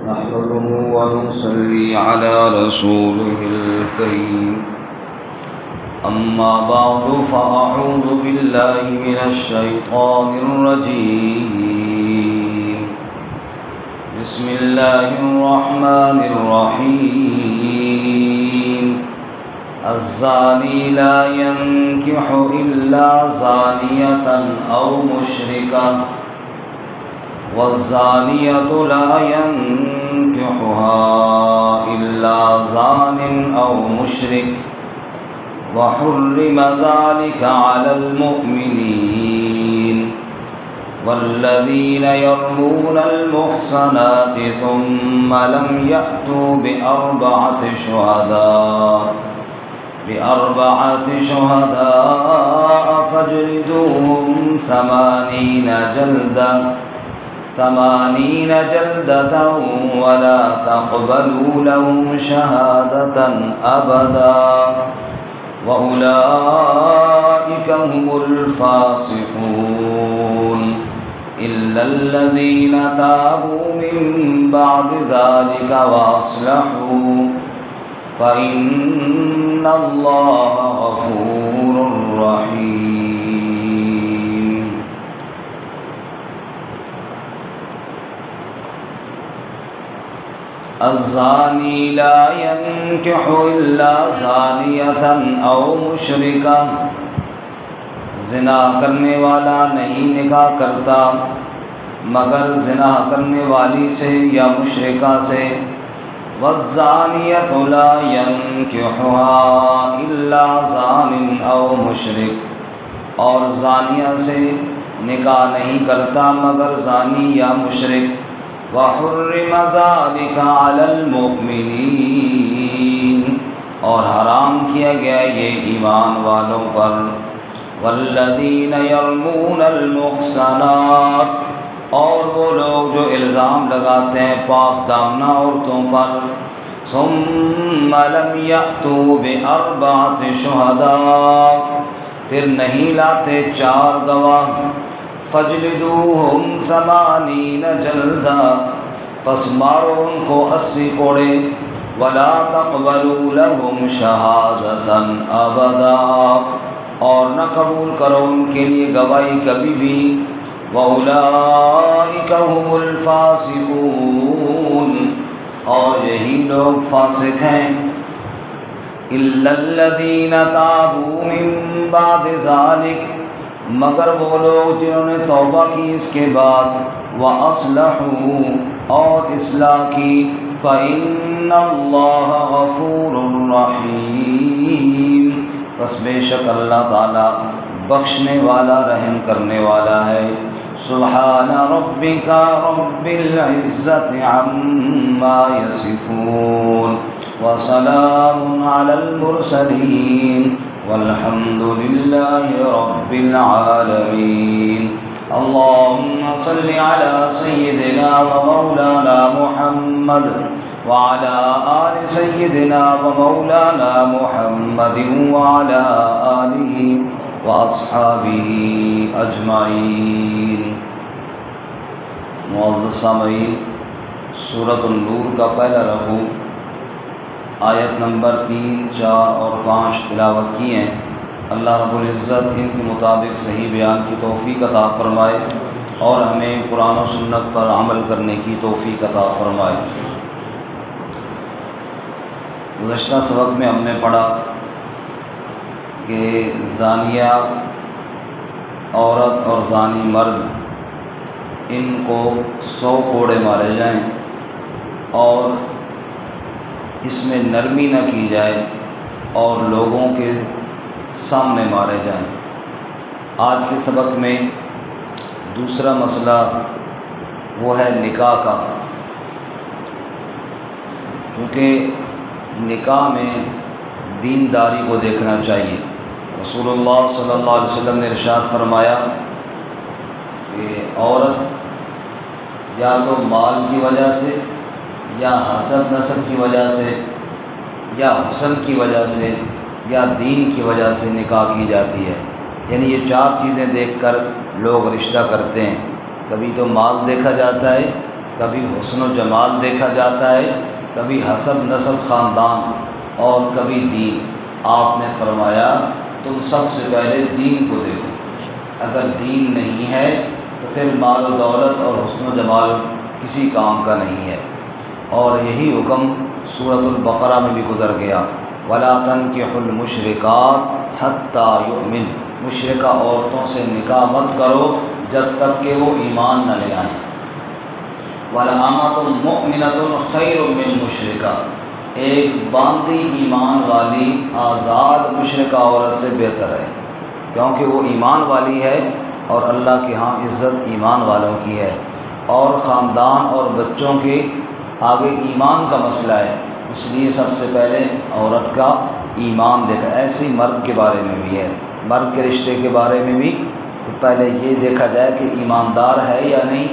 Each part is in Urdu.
نحمده ونصلي على رسوله الكريم أما بعد فأعوذ بالله من الشيطان الرجيم بسم الله الرحمن الرحيم الزاني لا ينكح إلا زانية أو مشركة والزانية لا ينكحها إلا زان أو مشرك وحرم ذلك على المؤمنين والذين يرمون المحصنات ثم لم يأتوا بأربعة شهداء فاجلدوهم 80 جلدة ولا تقبلوا لهم شهادة أبدا وأولئك هم الفاسقون إلا الذين تابوا من بعد ذلك وأصلحوا فإن الله غفور رحيم. الزاني لا ينكح إلا زانية أو مشركة، زنا کرنے والا نہیں نکاح کرتا مگر زنا کرنے والی سے یا مشرکہ سے. والزانية لا ينكحها إلا زان أو مشرك، اور زانیہ سے نکاح نہیں کرتا مگر زانی یا مشرک. وحرم ذلك على المؤمنين، اور حرام کیا گیا یہ ایمان والوں پر. والذین يرمون المحصنات، اور وہ لوگ جو الزام لگاتے ہیں پاک دامنہ عورتوں پر. ثم لم يأتوا بأربعة شهداء، پھر نہیں لاتے 4 گواہ. فاجلدوهم 80 جلدہ، پس مارو ان کو 80 کوڑے. ولا تقبلوا لهم شهادة أبدا، اور نہ قبول کرو ان کے لیے گواہی کبھی بھی. وَأُولَئِكَ هُمُ الْفَاسِقُونَ، اور یہی لوگ فاسق ہیں. إِلَّا الَّذِينَ تَابُوا مِن بَعْدِ ذَلِكَ، مگر وہ لوگ جنہوں نے توبہ کی اس کے بعد. وَأَصْلَحُوا، اور اصلاح کی. فَإِنَّ اللَّهَ غَفُورٌ رَحِيمٌ، بس بے شک اللہ تعالی بخشنے والا رحم کرنے والا ہے. سبحان ربک رب العزة عما يصفون وسلام على المرسلين والحمد لله رب العالمين. اللهم صل على سيدنا ومولانا محمد وعلى آل سيدنا ومولانا محمد وعلى آله وأصحابه أجمعين. معزز سامعین، سورۃ النور کا پہلا رکوع آیت نمبر 3، 4 اور 5 تلاوت کی ہیں. اللہ رب العزت ان کے مطابق صحیح بیان کی توفیق عطا فرمائے اور ہمیں قرآن و سنت پر عمل کرنے کی توفیق عطا فرمائے. گزشتہ سبق میں ہم نے پڑھا کہ زانیہ عورت اور زانی مرد ان کو 100 کوڑے مارے جائیں اور اس میں نرمی نہ کی جائے اور لوگوں کے سامنے مارے جائیں. آج کے سبق میں دوسرا مسئلہ وہ ہے نکاح کا، کیونکہ نکاح میں دینداری کو دیکھنا چاہیے. رسول اللہ صلی اللہ علیہ وسلم نے ارشاد فرمایا کہ عورت یا تو مال کی وجہ سے یا حسب نسب کی وجہ سے یا حسن کی وجہ سے یا دین کی وجہ سے نکاح کی جاتی ہے. یعنی یہ 4 چیزیں دیکھ کر لوگ رشتہ کرتے ہیں. کبھی تو مال دیکھا جاتا ہے، کبھی حسن و جمال دیکھا جاتا ہے، کبھی حسب نسب خاندان، اور کبھی دین۔ آپ نے فرمایا تم سب سے پہلے دین کو دیکھو، اگر دین نہیں ہے تو پھر مال و دولت اور حسن و جمال کسی کام کا نہیں ہے۔ اور یہی حکم سورۃ البقرہ میں بھی گزر گیا، وَلَا تَنكِحُوا الْمُشْرِكَاتِ حَتَّىٰ يُؤْمِنْ، مشرکہ عورتوں سے نکاح مت کرو جب تک کہ وہ ایمان نہ لے آئیں۔ وَلَأَمَةٌ مُؤْمِنَةٌ خَيْرٌ مِّن مُشْرِكَةٍ، ایک باندھی ایمان والی آزاد مشرکہ عورت سے بہتر ہے، کیونکہ وہ ایمان والی ہے اور اللہ کے ہاں عزت ایمان والوں کی ہے، اور خاندان اور بچوں کے آگے ایمان کا مسئلہ ہے، اس لیے سب سے پہلے عورت کا ایمان دیکھا۔ ایسے ہی مرد کے بارے میں بھی ہے، مرد کے رشتے کے بارے میں بھی پہلے یہ دیکھا جائے کہ ایماندار ہے یا نہیں،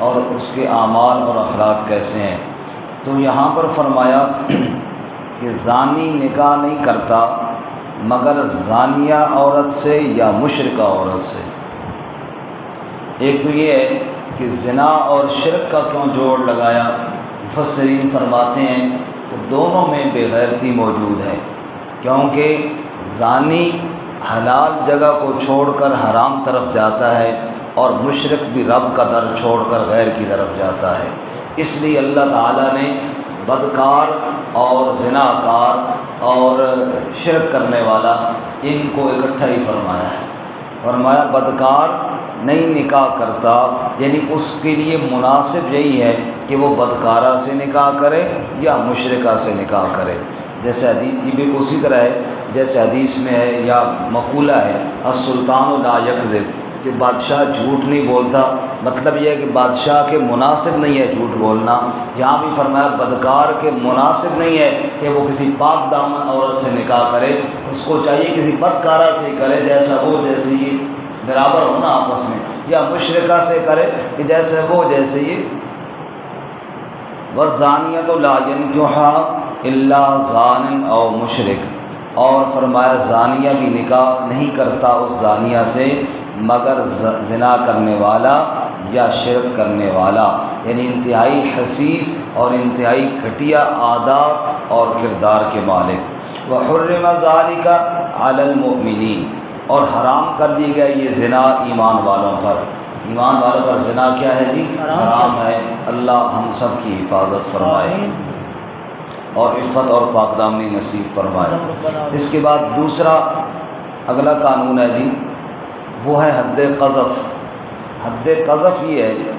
اور اس کے اعمال اور اخلاق کیسے ہیں۔ تو یہاں پر فرمایا کہ زانی نکاح نہیں کرتا مگر زانیہ عورت سے یا مشرکہ عورت سے۔ ایک تو یہ ہے کہ زنا اور شرک کا کیوں جوڑ لگایا، مفسرین فرماتے ہیں کہ دونوں میں بے غیرتی موجود ہے، کیونکہ زانی حلال جگہ کو چھوڑ کر حرام طرف جاتا ہے، اور مشرک بھی رب کا در چھوڑ کر غیر کی طرف جاتا ہے۔ اس لیے اللہ تعالیٰ نے بدکار اور زناکار اور شرک کرنے والا ان کو اکٹھا ہی فرمایا ہے۔ فرمایا بدکار نہیں نکاح کرتا، یعنی اس کے لیے مناسب یہی ہے کہ وہ بدکارہ سے نکاح کرے یا مشرکہ سے نکاح کرے۔ جیسے حدیث کی بھی اسی طرح ہے، جیسے حدیث میں ہے یا مقولہ ہے السلطان لا یکذب، کہ بادشاہ جھوٹ نہیں بولتا، مطلب یہ ہے کہ بادشاہ کے مناسب نہیں ہے جھوٹ بولنا۔ یہاں بھی فرمایا بدکار کے مناسب نہیں ہے کہ وہ کسی پاک دامن عورت سے نکاح کرے، اس کو چاہیے کسی بدکارہ سے کرے جیسا وہ جیسے یہ برابر ہونا آپس میں، یا مشرکہ سے کرے کہ جیسے وہ جیسے یہ۔ وَالزَّانِيَةُ لَا يَنكِحُهَا إِلَّا زَانٍ أَوْ مُشْرِكٌ، اور فرمایا زانیہ بھی نکاح نہیں کرتا اس زانیہ سے مگر زنا کرنے والا یا شرک کرنے والا، یعنی انتہائی حسیس اور انتہائی گھٹیا عادات اور کردار کے مالک۔ وَحُرِّمَ ذَلِكَ عَلَى الْمُؤْمِنِينَ، اور حرام کر دی گیا یہ زنا ایمان والوں پر۔ ایمان والوں پر زنا کیا ہے جی؟ حرام ہے۔ اللہ ہم سب کی حفاظت فرمائے اور عفت اور پاک دامنی نصیب فرمائے۔ اس کے بعد دوسرا اگلا قانون ہے جی، وہ ہے حد قذف۔ حد قذف یہ ہے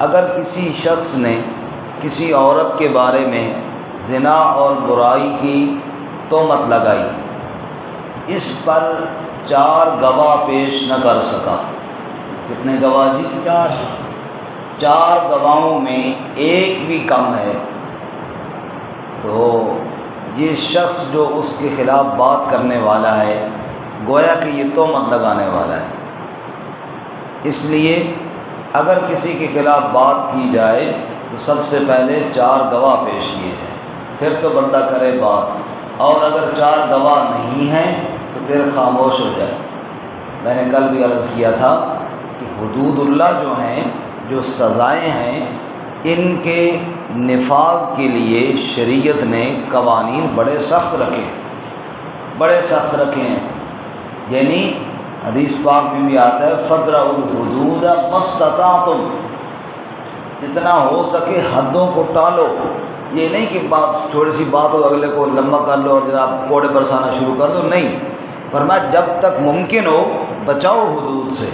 اگر کسی شخص نے کسی عورت کے بارے میں زنا اور برائی کی تہمت لگائی، اس پر 4 گواہ پیش نہ کر سکا۔ کتنے گواہ جی؟ 4 گواہوں میں ایک بھی کم ہے تو یہ شخص جو اس کے خلاف بات کرنے والا ہے گویا کہ یہ تہمت لگانے والا ہے۔ اس لیے اگر کسی کے خلاف بات کی جائے تو سب سے پہلے 4 گواہ پیش کیے جائیں، پھر تو بندہ کرے بات، اور اگر 4 گواہ نہیں ہیں تو پھر خاموش ہو جائے۔ میں نے کل بھی عرض کیا تھا کہ حدود اللہ جو ہیں، جو سزائیں ہیں، ان کے نفاذ کے لیے شریعت نے قوانین بڑے سخت رکھے ہیں، یعنی حدیث پاک میں بھی آتا ہے فَادْرَؤُوا الْحُدُودَ مَا اسْتَطَعْتُمْ، جتنا ہو سکے حدوں کو ٹالو۔ یہ نہیں کہ بات تھوڑی سی بات ہو اگلے کو لمبا کر لو اور جناب کوڑے برسانا شروع کر دو، نہیں، فرمایا جب تک ممکن ہو بچاؤ حدود سے،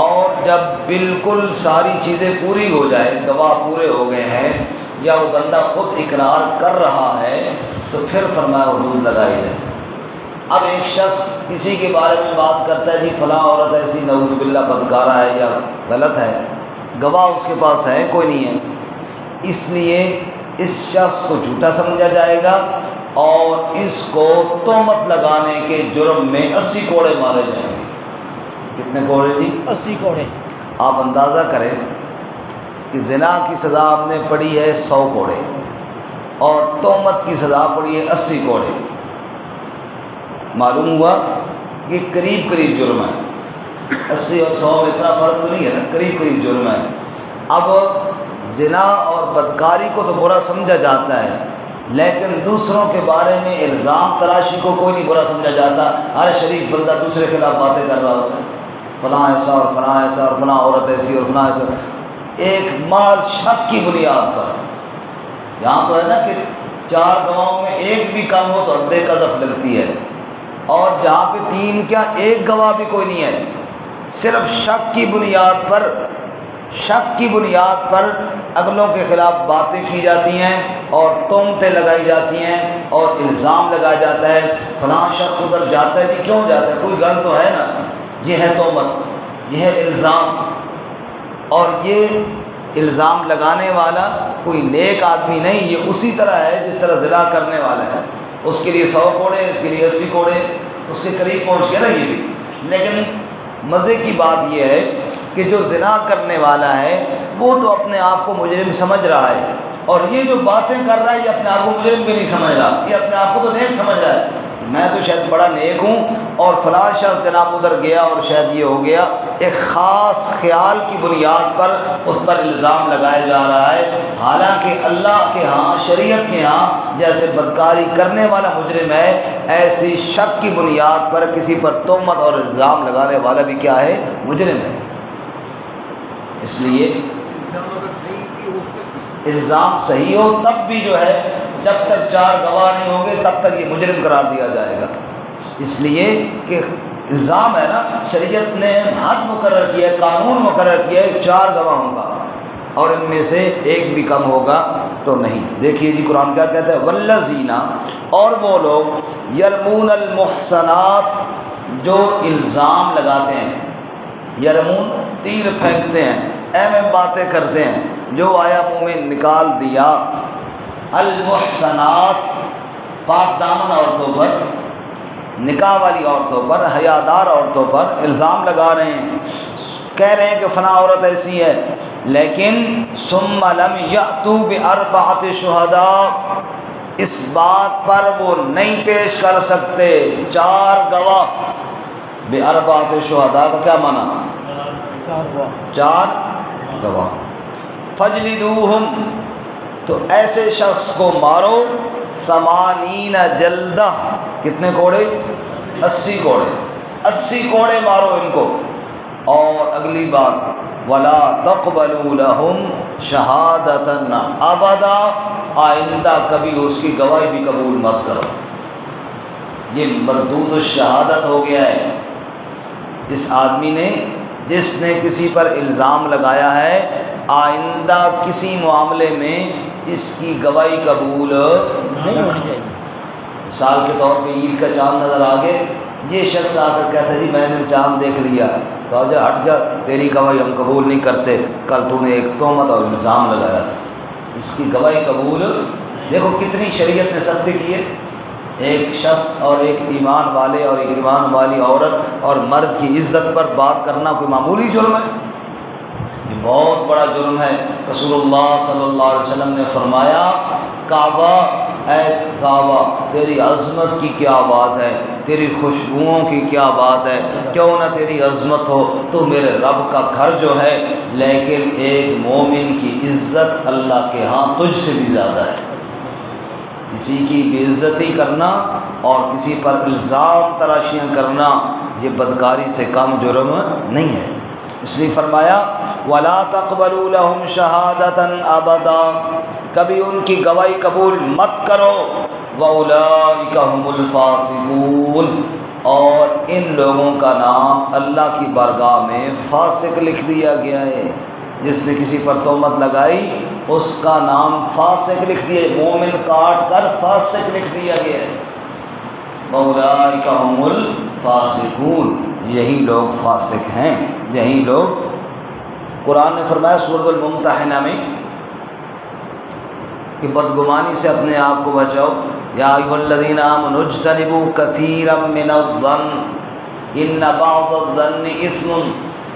اور جب بالکل ساری چیزیں پوری ہو جائے، گواہ پورے ہو گئے ہیں یا وہ بندہ خود اقرار کر رہا ہے تو پھر فرمایا حدود لگائی جائے۔ اب ایک شخص کسی کے بارے میں بات کرتا ہے جی فلاں عورت ایسی نعوذ باللہ بدکارہ ہے یا غلط ہے، گواہ اس کے پاس ہے کوئی نہیں ہے، اس لیے اس شخص کو جھوٹا سمجھا جائے گا اور اس کو تہمت لگانے کے جرم میں 80 کوڑے مارے جائیں گے۔ کتنے کوڑے جی؟ 80 کوڑے۔ آپ اندازہ کریں کہ زنا کی سزا آپ نے پڑھی ہے 100 کوڑے اور تہمت کی سزا پڑھی ہے 80 کوڑے، معلوم ہوا کہ قریب جرم ہے۔ 80 اور 100 میں اتنا فرق تو نہیں ہے نا، قریب جرم ہے۔ اب زنا اور بدکاری کو تو برا سمجھا جاتا ہے، لیکن دوسروں کے بارے میں الزام تراشی کو کوئی نہیں برا سمجھا جاتا۔ ہر شریف بندہ دوسرے کے خلاف باتیں کر رہا ہوتا ہے، فلاں ایسا اور فلاں ایسا اور فلاں عورت ایسی اور فلاں ایسا، ایک مال شک کی بنیاد پر۔ یہاں تو ہے نا کہ 4 گواہوں میں ایک بھی کم ہو تو حد قذف لگتی ہے، اور جہاں پہ 3 کیا 1 گواہ بھی کوئی نہیں ہے، صرف شک کی بنیاد پر اگلوں کے خلاف باتیں کی جاتی ہیں اور تہمتیں لگائی جاتی ہیں اور الزام لگایا جاتا ہے۔ فلاں شخص ادھر جاتا ہے، کہ کیوں جاتا ہے؟ کوئی گل تو ہے نا۔ یہ ہے تہمت، یہ ہے الزام، اور یہ الزام لگانے والا کوئی نیک آدمی نہیں، یہ اسی طرح ہے جس طرح زنا کرنے والا ہے، اس کے لیے 100 کوڑے، اس کے لیے 80 کوڑے، اس کے قریب پہنچ گیا نا یہ بھی۔ لیکن مزے کی بات یہ ہے کہ جو زنا کرنے والا ہے وہ تو اپنے آپ کو مجرم سمجھ رہا ہے، اور یہ جو باتیں کر رہا ہے یہ اپنے آپ کو مجرم بھی نہیں سمجھ رہا، یہ اپنے آپ کو تو نیک سمجھ رہا ہے، میں تو شاید بڑا نیک ہوں، اور فلاں شخص جناب ادھر گیا اور شاید یہ ہو گیا۔ ایک خاص خیال کی بنیاد پر اس پر الزام لگایا جا رہا ہے، حالانکہ اللہ کے ہاں، شریعت کے ہاں، جیسے بدکاری کرنے والا مجرم ہے، ایسی شک کی بنیاد پر کسی پر تہمت اور الزام لگانے والا بھی کیا ہے؟ مجرم ہے۔ اس لیے الزام صحیح ہو تب بھی جو ہے، جب تک 4 گواہ نہیں ہوں گے تب تک یہ مجرم قرار دیا جائے گا، اس لیے کہ الزام ہے نا، شریعت نے حد مقرر کیا ہے، قانون مقرر کیا ہے 4 گواہوں کا، اور ان میں سے ایک بھی کم ہوگا تو نہیں۔ دیکھیے جی قرآن کیا کہتا ہے، والذین، اور وہ لوگ یرمون المحصنات، جو الزام لگاتے ہیں، یرمون تیر پھینکتے ہیں، اہم باتیں کرتے ہیں، جو آیا منہ میں نکال دیا، المحصنات، پاک دامن عورتوں پر، نکاح والی عورتوں پر، حیادار عورتوں پر الزام لگا رہے ہیں، کہہ رہے ہیں کہ فلاں عورت ایسی ہے، لیکن ثم لم یأتوا بأربعۃ شہداء، اس بات پر وہ نہیں پیش کر سکتے 4 گواہ۔ بأربعۃ شہداء کا کیا معنی؟ 4 گواہ۔ فجلدوہم، تو ایسے شخص کو مارو 80 جلدہ، کتنے کوڑے؟ 80 کوڑے، 80 کوڑے مارو ان کو۔ اور اگلی بات، ولا تقبلوا لهم شہادۃ ابدا، آئندہ کبھی اس کی گواہی بھی قبول مت کرو۔ یہ مردود الشہادت ہو گیا ہے، اس آدمی نے جس نے کسی پر الزام لگایا ہے، آئندہ کسی معاملے میں اس کی گواہی قبول نہیں ہونی چاہیے۔ مثال کے طور پہ عید کا چاند نظر آگے، یہ شخص آ کر کہتا ہے جی میں نے چاند دیکھ لیا، تو جا ہٹ جا، تیری گواہی ہم قبول نہیں کرتے، کل تو نے ایک تہمت اور الزام لگایا، اس کی گواہی قبول۔ دیکھو کتنی شریعت نے سختی کی ہے، ایک شخص اور ایک ایمان والے اور ایک ایمان والی عورت اور مرد کی عزت پر بات کرنا کوئی معمولی جرم ہے؟ یہ بہت بڑا جرم ہے۔ رسول اللہ صلی اللہ علیہ وسلم نے فرمایا، کعبہ، اے کعبہ، تیری عظمت کی کیا بات ہے، تیری خوشبوؤں کی کیا بات ہے، کیوں نہ تیری عظمت ہو، تو میرے رب کا گھر جو ہے، لیکن ایک مومن کی عزت اللہ کے ہاں تجھ سے بھی زیادہ ہے۔ کسی کی بے عزتی کرنا اور کسی پر الزام تراشیاں کرنا یہ بدکاری سے کم جرم نہیں ہے۔ اس لیے فرمایا وَلَا تَقْبَلُوا لَهُمْ شَهَادَةً أَبَدًا، کبھی ان کی گواہی قبول مت کرو، وَأُولَٰئِكَ هُمُ الْفَاسِقُونَ، اور ان لوگوں کا نام اللہ کی بارگاہ میں فاسق لکھ دیا گیا ہے۔ جس نے کسی پر تہمت لگائی اس کا نام فاسق لکھ دیا، مومن کاٹ کر فاسق لکھ دیا گیا ہے۔ اولئک هم الفاسقون، یہی لوگ فاسق ہیں، یہی لوگ۔ قرآن نے فرمایا سورۃ الممتحنہ میں کہ بدگمانی سے اپنے آپ کو بچاؤ، یا ایھا الذین آمنوا اجتنبوا کثیرا من الظن ان بعض الظن اثم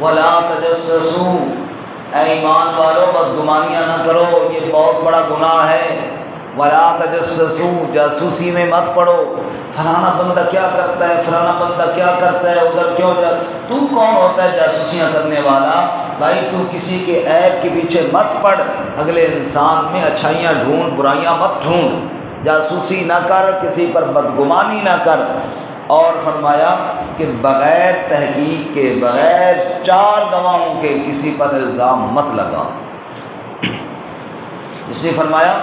ولا تجسسوا، اے ایمان والو بدگمانیاں نہ کرو، یہ بہت بڑا گناہ ہے۔ ولا تجسسوا، جاسوسی میں مت پڑو، فلانا بندہ کیا کرتا ہے، فلانا بندہ کیا کرتا ہے، ادھر کیوں جا، تو کون ہوتا ہے جاسوسیاں کرنے والا؟ بھائی تو کسی کے عیب کے پیچھے مت پڑ، اگلے انسان میں اچھائیاں ڈھونڈ، برائیاں مت ڈھونڈ، جاسوسی نہ کر، کسی پر بدگمانی نہ کر۔ اور فرمایا کہ بغیر تحقیق کے، بغیر 4 گواہوں کے کسی پر الزام مت لگا۔ اس نے فرمایا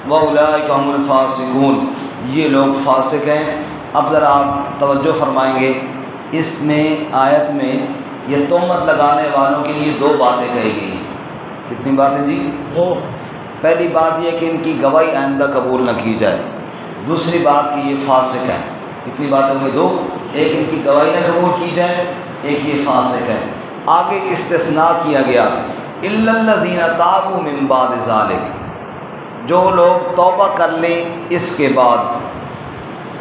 وَأُولَٰئِكَ هُمُ الْفَاسِقُونَ، یہ لوگ فاسق ہیں۔ اب ذرا آپ توجہ فرمائیں گے، اس میں آیت میں یہ تہمت لگانے والوں کے لیے 2 باتیں کہی گئی ہیں۔ کتنی باتیں جی؟ 2۔ پہلی بات یہ کہ ان کی گواہی آئندہ قبول نہ کی جائے، دوسری بات کہ یہ فاسق ہیں۔ کتنی باتوں میں 2، ایک ان کی گواہی نہ قبول کی جائے، ایک یہ فاسق ہے۔ آگے استثناء کیا گیا إِلَّا الَّذِينَ تَابُوا مِن بَعْدِ ذَلِكَ، جو لوگ توبہ کر لیں اس کے بعد،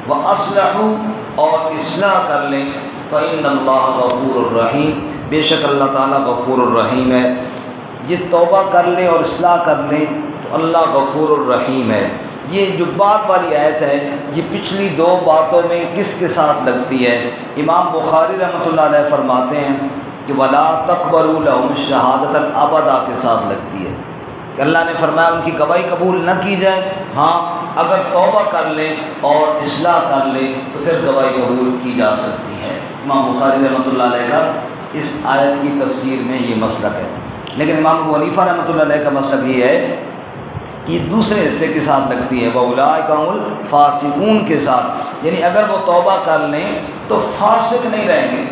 وَأَصْلَحُوا، اور اصلاح کر لیں، فَإِنَّ اللَّهَ غَفُورٌ رَحِيمٌ، بے شک اللہ تعالیٰ غفور الرحیم ہے۔ یہ توبہ کر لیں اور اصلاح کر لیں تو اللہ غفور الرحیم ہے۔ یہ جو بات والی آیت ہے یہ پچھلی 2 باتوں میں کس کے ساتھ لگتی ہے؟ امام بخاری رحمۃ اللہ علیہ فرماتے ہیں کہ وَلَا تَقْبَلُوا لَهُمُ الشَّهَادَةَ الْأَبَدَ کے ساتھ لگتی ہے کہ اللہ نے فرمایا ان کی گواہی قبول نہ کی جائے، ہاں اگر توبہ کر لیں اور اصلاح کر لیں تو پھر گواہی قبول کی جا سکتی ہے۔ امام بخاری رحمۃ اللہ علیہ کا اس آیت کی تفسیر میں یہ مسلک ہے، لیکن امام ابو حنیفہ رحمۃ اللہ علیہ کا مسلک یہ ہے کہ دوسرے حصے کے ساتھ لگتی ہے، وَأُولَٰئِكَ هُمُ الْفَاسِقُونَ کے ساتھ، یعنی اگر وہ توبہ کر لیں تو فاسق نہیں رہیں گے،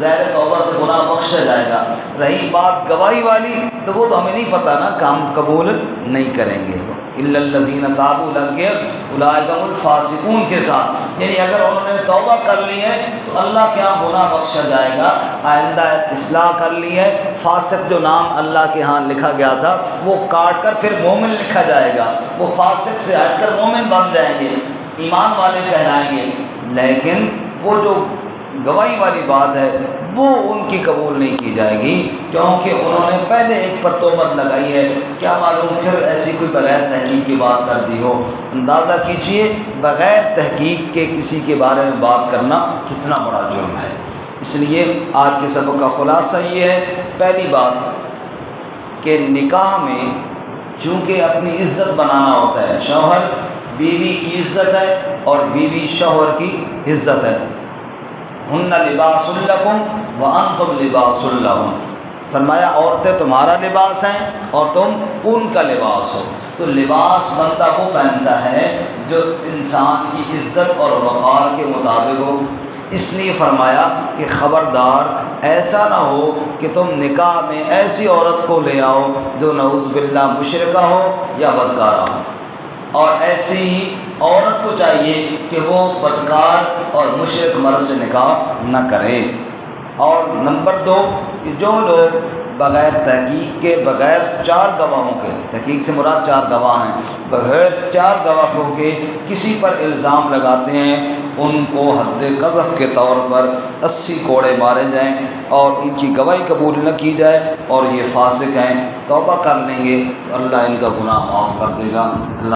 ظاہر توبہ سے گناہ بخشا جائے گا۔ رہی بات گواہی والی تو وہ تو ہمیں نہیں پتہ نا، کام قبول نہیں کریں گے۔ إِلَّا الَّذِينَ تَابُوا لَگے أُولَٰئِكَ هُمُ الْفَاسِقُونَ کے ساتھ، یعنی اگر انہوں نے توبہ کر لی ہے تو اللہ کیا گناہ بخشا جائے گا، آئندہ اصلاح کر لی ہے، فاسق جو نام اللہ کے ہاں لکھا گیا تھا وہ کاٹ کر پھر مومن لکھا جائے گا، وہ فاسق سے ہٹ کر مومن بن جائیں گے، ایمان والے کہلائیں گے، لیکن وہ جو گواہی والی بات ہے وہ ان کی قبول نہیں کی جائے گی، کیونکہ انہوں نے پہلے ایک پر تہمت لگائی ہے، کیا معلوم پھر ایسی کوئی بغیر تحقیق کی بات کر دی ہو۔ اندازہ کیجئے بغیر تحقیق کے کسی کے بارے میں بات کرنا کتنا بڑا جرم ہے۔ اس لیے آج کے سبق کا خلاصہ یہ ہے، پہلی بات کہ نکاح میں چونکہ اپنی عزت بنانا ہوتا ہے، شوہر بیوی کی عزت ہے اور بیوی شوہر کی عزت ہے۔ ہن لباس لکم وانتم لباس لہن، فرمایا عورتیں تمہارا لباس ہیں اور تم ان کا لباس ہو۔ تو لباس بندہ وہ پہنتا ہے جو انسان کی عزت اور وقار کے مطابق ہو، اس لیے فرمایا کہ خبردار ایسا نہ ہو کہ تم نکاح میں ایسی عورت کو لے آؤ جو نعوذ باللہ مشرکہ ہو یا بدکارہ ہو، اور ایسی ہی عورت کو چاہیے کہ وہ بدکار اور مشرک مرد سے نکاح نہ کرے۔ اور نمبر 2 کہ جو لوگ بغیر تحقیق کے، بغیر 4 گواہوں کے، تحقیق سے مراد 4 گواہ ہیں، بغیر 4 گواہوں کے کسی پر الزام لگاتے ہیں ان کو حد قذف کے طور پر 80 کوڑے مارے جائیں اور ان کی گواہی قبول نہ کی جائے اور یہ فاسق ہیں، توبہ کر لیں گے تو اللہ ان کا گناہ معاف کر دے گا۔ اللہ